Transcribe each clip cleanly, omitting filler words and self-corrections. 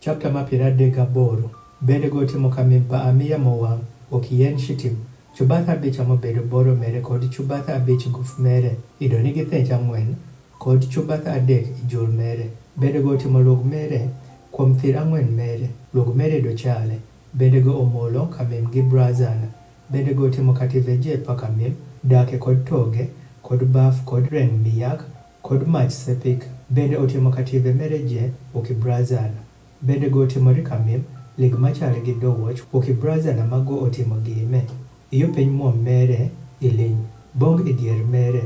Chapter ma piero adek gaboro. Bende gotimo kamim pa amiya mowang' okien shitim. Chubath abich mobedo boro mere kod chubath abich guf mere idoni gi thech ang'wen kod chubath adek ijul mere. Bende gotimo lug mere kuom thir ang'wen mere. Lug mere dochale. Bende go omolo kamim gi brazana. Bende gotimo kative jepa kamim dake kod toge kod baf kod reng miyak kod mach sepik. Bende otimo kative mere je okibrazana. Bende gotimo rikamim lig machale gi dowoch okibrazana mago otimo gime. Iyo piny muom mere iliny bong idier mere.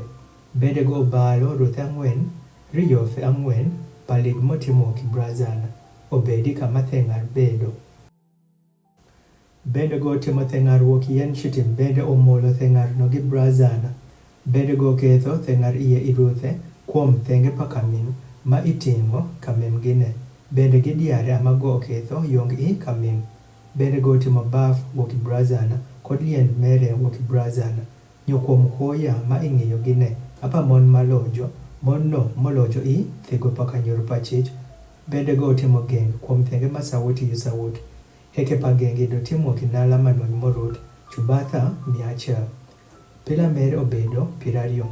Bende go obalo ruthe ang'wen riyofe ang'wen palig motimo okibrazana. Obedi kama theng'ar bedo. Bende go timo theng'ar wuok yien shitim. Bende omolo theng'ar no gi brazana. Bende go ketho theng'ar iye iruthe kuom thenge pa kamim ma iting'o kamim gine. Bende gidiare amago oketho yong i kamim. Bende go timo baf wokibrazana kod liend mere wokibrazana. Nyokuom koya ma ing'iyo gine apa mon malojo mon no molojo i thigo paka nyor pachich. Bende go timo geng kuom thenge ma sawoti yu sawoti. Heke pa gengi do timo kinala manuny morut chubatha 100. Pila mere obedo pirario.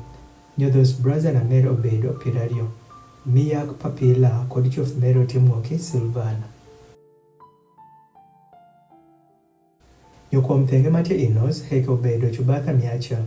Nyodhos brazana mere obedo pirario. Miyak papila kod chof mere otimo ki silvana. Nyokuom thenge mate inos heke obedo chubatha 100.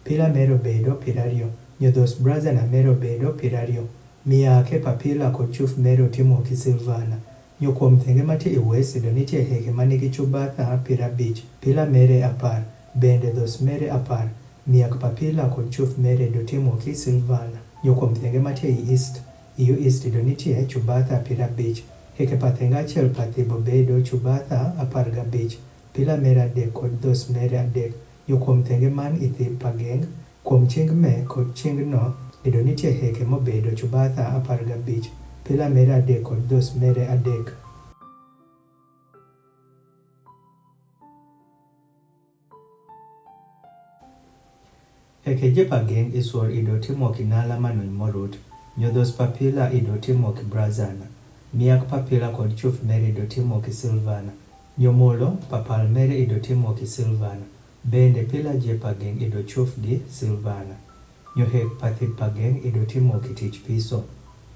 Pila mere obedo pirario. Nyodhos brazana mere obedo pirario. Miyake papila kod chof mere otimo ki silvana. Nyokuom thenge mate iwes idonitie heke manigi chubatha 50. Pila mere 10. Bende dhos mere 10. Miyak papila kod chof mere dotimo ki silvana. Nyokuom thenge mate i east. Iyo east idonitie chubatha 50. Heke pa thenge achiel pathibo bedo chubatha 15. Pila mere 3 kod dhos mere 3. Nyokuom thenge man ithib pageng. Kuom ching me kod ching no idonitie heke mobedo chubatha 15. Pila mere 3 kod dhos mere 3. Heke jepa geng isuor idotimo kinala manuny morut. Nyodhos papila idotimo kibrazana. Miyak papila kod chuf mere idotimo ki silvana. Nyomolo papal mere idotimo ki silvana. Bende pila jepa geng idochuf gi silvana. Nyohek pathip pageng idotimo ki tich piso.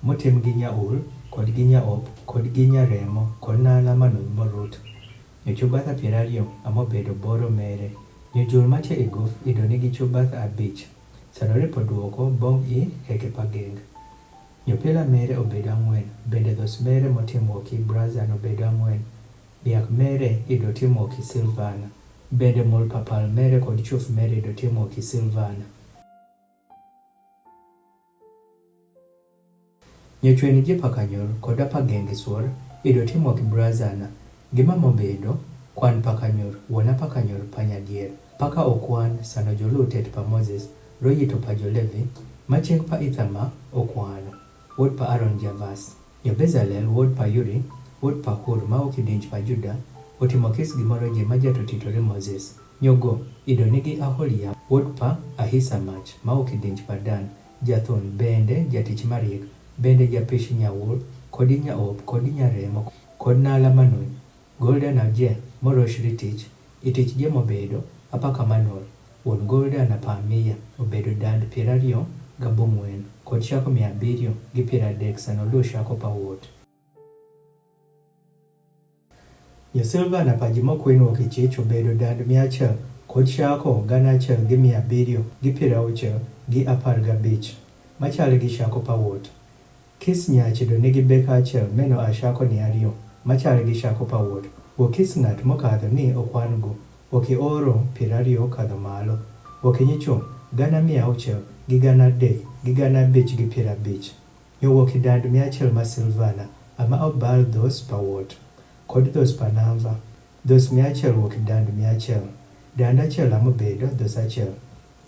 Motim gi nyaul kod gi nyaop kod gi nyaremo kod nala manuny morut. Nyochubatha 20 amobedo boro mere. Nyojul mate iguf idoni gi chubatha 5. Sanore poduoko bong i heke pageng. Nyopila mere obedo 4. Bende dhos mere motimo ki brazana obedo 4. Miyak mere idotimo ki silvana. Bende mol papal mere kod chuf mere idotimo ki silvana. Nyochweni jepa kanyor kod apageng isuor idotimo ki brazana. Gima mobedo kwan pakanyor wona pakanyor panyadier. Paka okwan sano jolutet pa Moses royito pa jolevi macheng pa Ithama okwano. Wod pa Aaron Javas. Bezalel wod pa Uri wod pa Hur ma okidinch pa Juda otimo kis gimoro je majato titore Moses. Nyogo idonigi Aholia wod pa Ahisamach ma okidinch pa Dan. Jathon bende jatich mariek bende japish nyawul kodi nyaop kodi nyaremo kod nala manuny. Golden aje moroshri tich itich je mobedo apaka manol. Won golden apamiya obedo dand 20 gabong'wen kod shako 700 gi 30 sanoluo shako pa wot. Silvana paji mokwin wokichich obedo dand 100 kod shako 1,000 gi 700 gi 60 gi 15 machal gi shako pa wot. Kis nyachi do nigi beka achiel meno ashako ni 2 machal gi shako pa wot. Wokis ng'at mokadho ni okwan go. Woki oro 20 kadho malo. Woki nyicho 600 gi 300 gi 500 gi 50. Nyowoki dand 100 ma silvana ama obal dhos pa wot. Kod dhos pa namba. Dhos 100 woki dand 100. Dand achiel amobedo dhos achiel.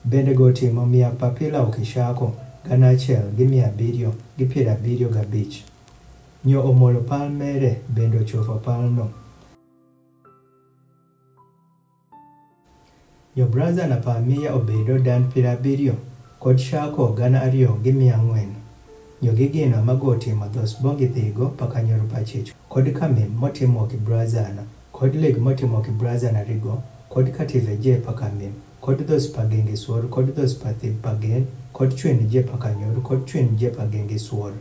Bende go timo miyak papila okishako 1,000 gi 700 gi 75. Nyo omolo pal mere bende ochofo pal no. Nyo braza na pamiya obedo dand 70 kod shako 2,400. Nyogi gino mago otimo dhos bongi dhigo pakanyor pachicho, kod kamim motimo kibrazana, kod leg motimo kibrazana rigo, kod kative je pakamim, kod dhos pagenge suor, kod dhos pathib pagen, kod chwen je pakanyor, kod chwen je pagenge suor.